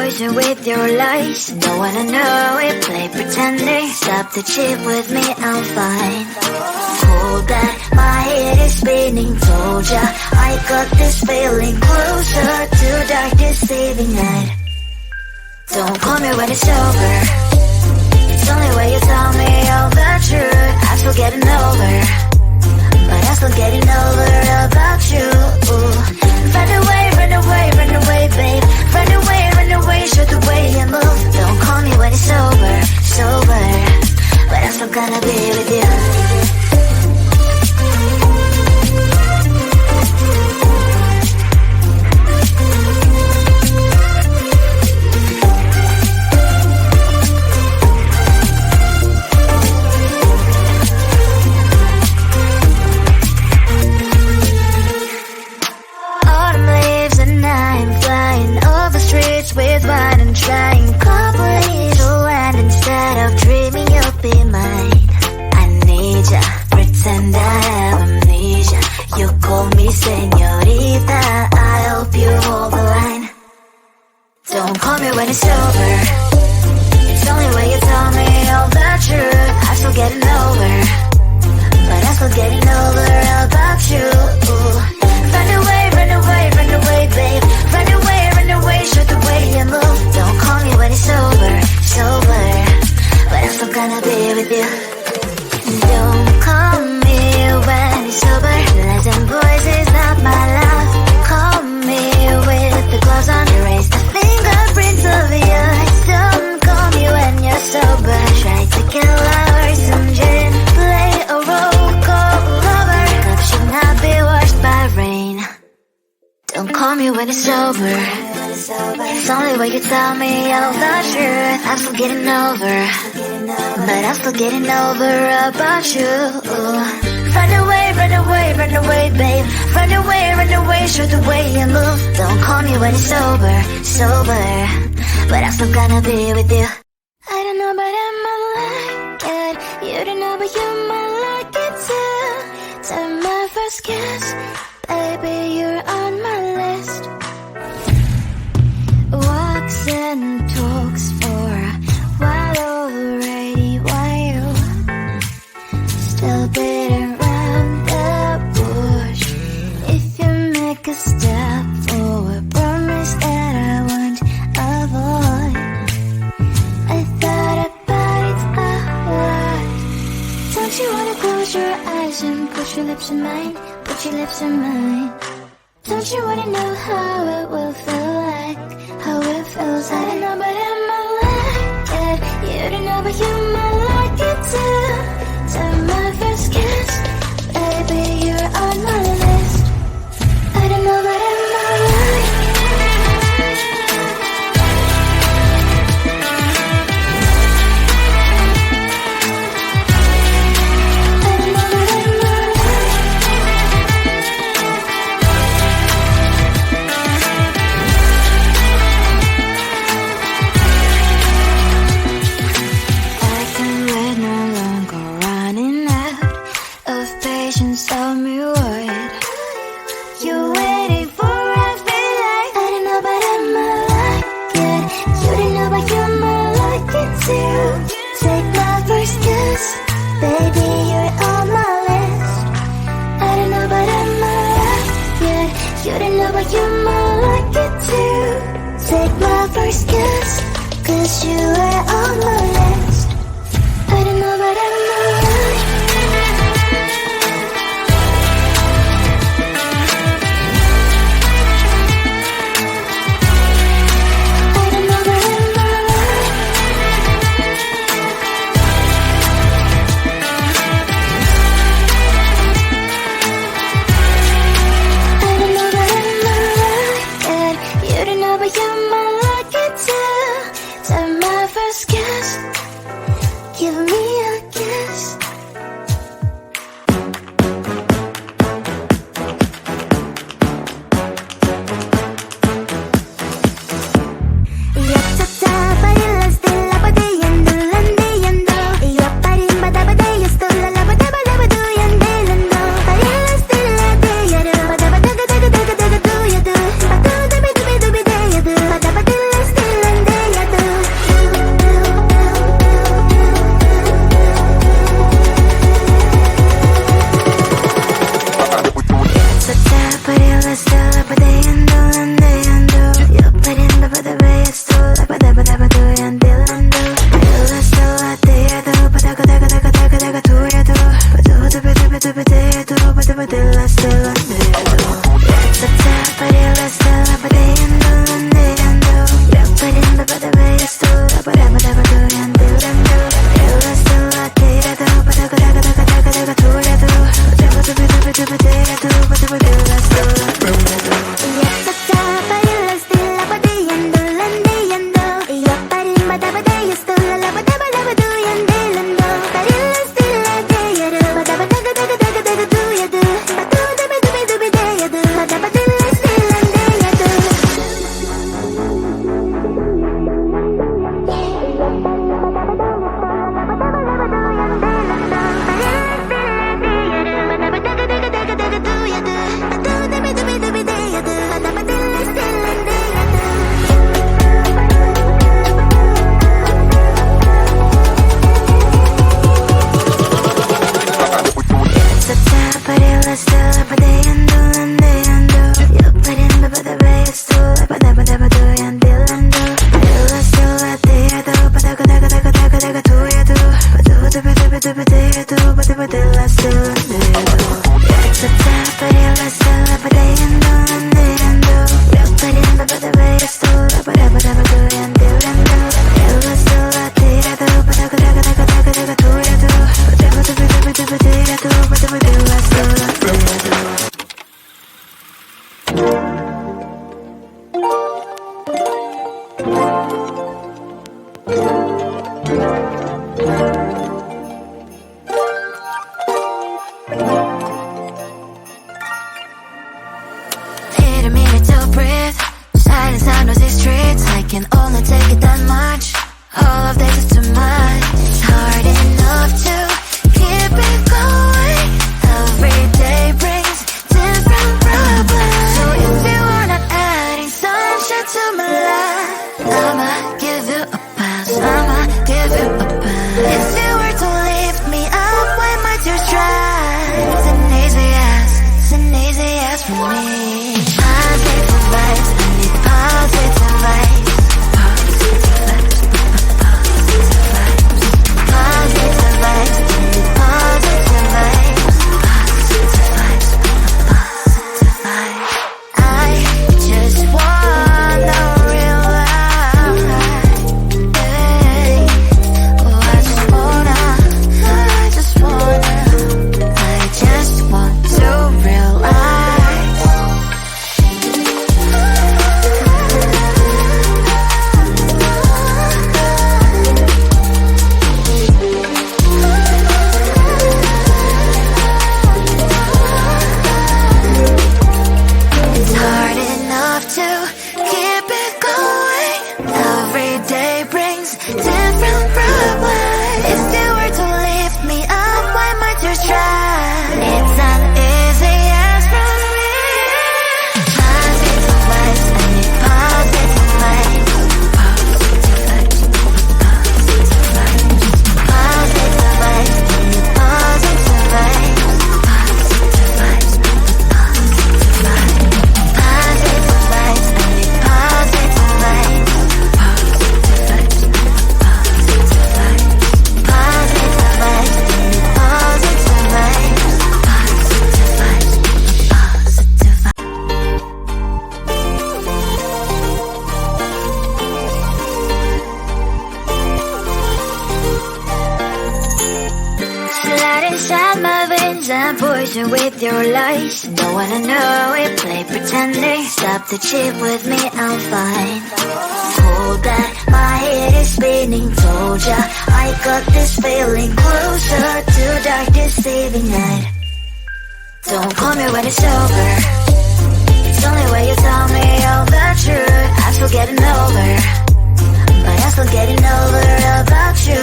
poison with your lies. Don't wanna know it, play pretending. Stop the cheat with me, I'm fine. Hold that, my head is spinning. Told ya, I got this feeling. Closer to dark deceiving night. Don't call me when it's over. It's only when you tell me all the truth. I'm still getting over, but I'm still getting over about you. Run away, run away, run away, babe. Run away, show the way you move. Don't call me when it's over, sober, but I'm still gonna be with you. With wine and trying coffee to land instead of dreaming you'll be mine. I need ya, pretend I have amnesia. You call me señorita, I hope you hold the line. Don't call me when it's over. It's only when you tell me all the truth. I'm still getting over, but I'm still getting over about you. Run away, run away, run away, babe. Run away, show the way you move. Don't call me when it's over, sober, but I'm still gonna be with you. Don't call me when it's over. Listen, boys is not my love. Call me with the gloves on. Erase the fingerprints of yours. Don't call me when you're sober. Try to kill hours, some gin, play a role, call lover. Cup should not be washed by rain. Don't call me when it's over. It's only when you tell me all the truth. I'm still getting over, but I'm still getting over about you. Run away, run away, run away, babe. Run away, show the way you move. Don't call me when it's over, sober, but I'm still gonna be with you. I don't know, but I might like it. You don't know, but you might like it too. Time my first kiss, baby, you're on my list. Walks and talks for a while already. Why you still beating around the bush? If you make a step forward, promise that I won't avoid. I thought about it a lot. Don't you wanna close your eyes and put your lips in mine? Put your lips in mine. Don't you wanna know how it will feel like? How it feels, I don't know, but I might like it. You don't know, but you might like it too. Time my first kiss, baby, you're on my list. I don't know, but I might like it. Tell me what you're waiting for. I feel like I don't know, but I might like it. You don't know, but you might like it too. Take my first kiss, baby, you're on my list. I don't know, but I might like it. You don't know, but you might like it too. Take my first kiss, 'cause you are on my list. I don't know, but I might like it. But you might like it too. Time my first Need a minute to breathe. Silence on those streets. I can only take it that much. All of this is too much. It's hard enough to keep it going. Every day brings different problems. So if you are not adding sunshine to my life, I'ma give you a pass. I'ma give you a pass. If you were to lift me up when my tears dry, it's an easy yes. It's an easy yes for me. Positive vibes. I need positive vibes. Positive vibes. I need positive vibes. Positive vibes. Positive vibes. I just wanna realize, I just want to realize. It's hard enough to keep it going. Every day brings different problems. If you were to lift me up when my tears dry, it's an easy yes from me. Positive vibes. I need positive vibes. Positive vibes. Positive vibes. Positive vibes. I need positive vibes. Positive vibes. Positive vibes. Positive vibes. I need positive vibes. Positive vibes. Positive vibes. Positive vibes. I need positive vibes. Positive vibes. Positive vibes. Slide inside my veins and poison with your lies. Don't wanna know it, play pretending. Stop the cheat with me, I'm fine. Hold that, my head is spinning. Told ya, I got this feeling closer to dark deceiving night. Don't call me when it's over. It's only when you tell me all the truth. I'm still getting over, but I'm still getting over about you.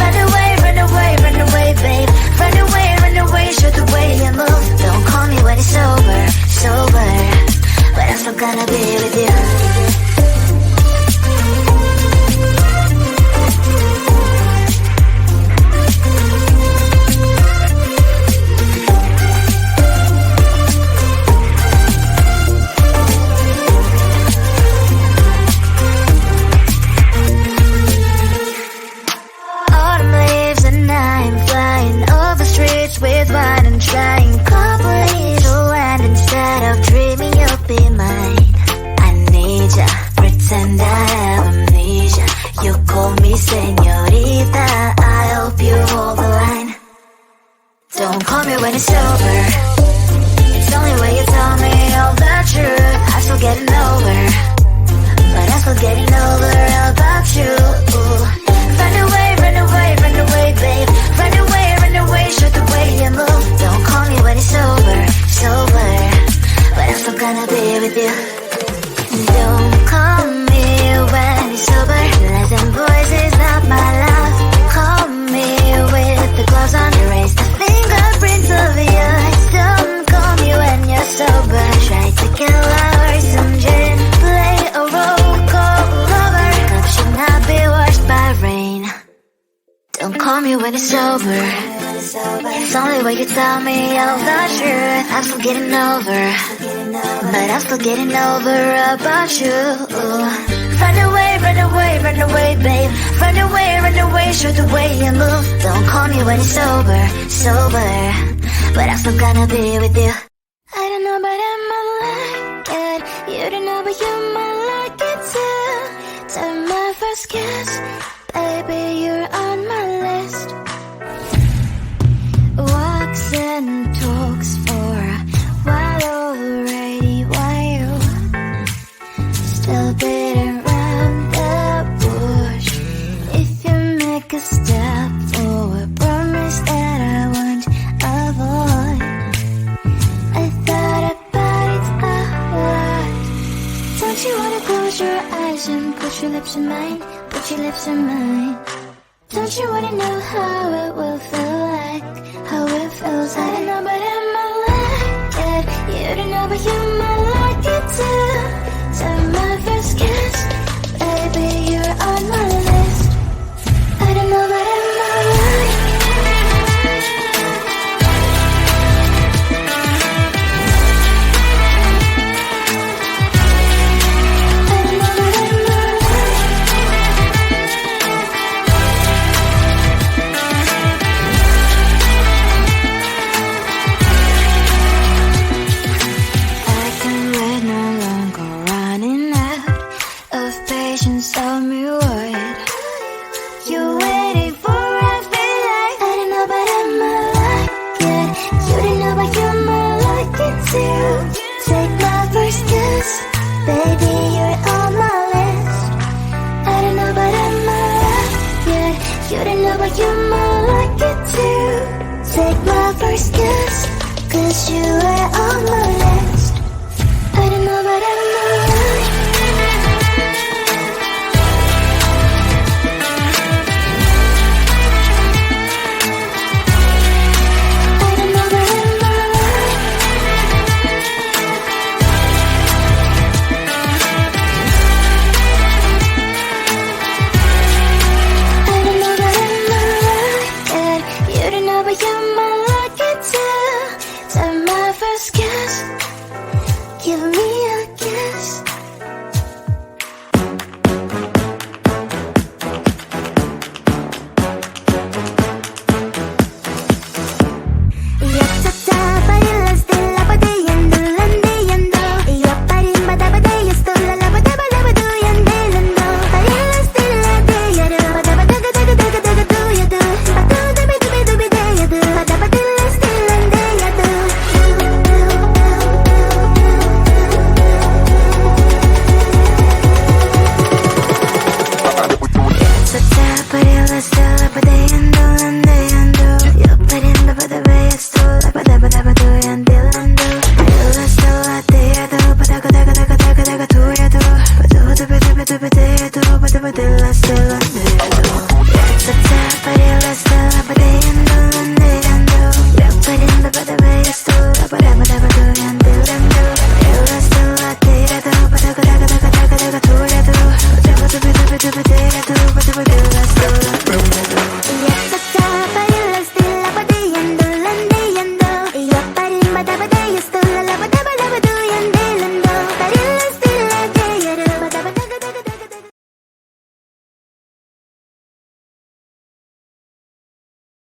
Run away, run away, run away, babe. Run away, show the way you move. Don't call me when it's over, sober, but I'm still gonna be with you. Autumn leaves and I'm flying over streets with wine and trying complete land instead of dreaming you'll be mine. I need ya, pretend I have amnesia. You call me señorita, I hope you hold the line. Don't call me when it's over. It's only when you tell me all the truth. I'm still getting over, but I'm still getting over about you. Run away, run away, run away, babe. Run away, show the way you move. Don't call me when it's over, sober, but I'm still gonna be with you. Don't call me when it's sober. Listen, boys is not my love. Call me with the gloves on. Erase the fingerprints of your eyes. Don't call me when you're sober. Try to kill our some gin. Play a roll call over. Cup should not be washed by rain. Don't call me when it's over. It's only when you tell me all the truth. I'm still getting over, but I'm still getting over about you. Run away, run away, run away, babe. Run away, show the way you move. Don't call me when it's over, sober, but I'm still gonna be with you. I don't know, but I might like it. You don't know, but you might like it too. Time my first kiss, baby, you're on my list. Walks and talks for a while already. Why you still beating around the bush? If you make a step forward, promise that I won't avoid. I thought about it a lot. Don't you wanna close your eyes and put your lips in mine? Put your lips in mine. Don't you wanna know how it will feel like? How it feels like? I don't know but I might like it. You don't know but you might like it too. So my first kiss, baby, you're on my list. I don't know but I might like it. Tell me what you're waiting for. I feel like I don't know but I might like it. You don't know but you might like it too. Take my first kiss, baby, you're on my list. I don't know but I might like it. You don't know but you might like it too. Take my first kiss, 'cause you are on my list. I don't know but I might like it. Give me a kiss. Yatsata bailas de la padeyendo landeyendo. Yo parim bada badeyasto la la bada bada badu yandelando. Bailas de la deyado bada bada daga daga daga do yado. Badu dabi dabi dabi deyado. Bada badilas de landeyado. But it was still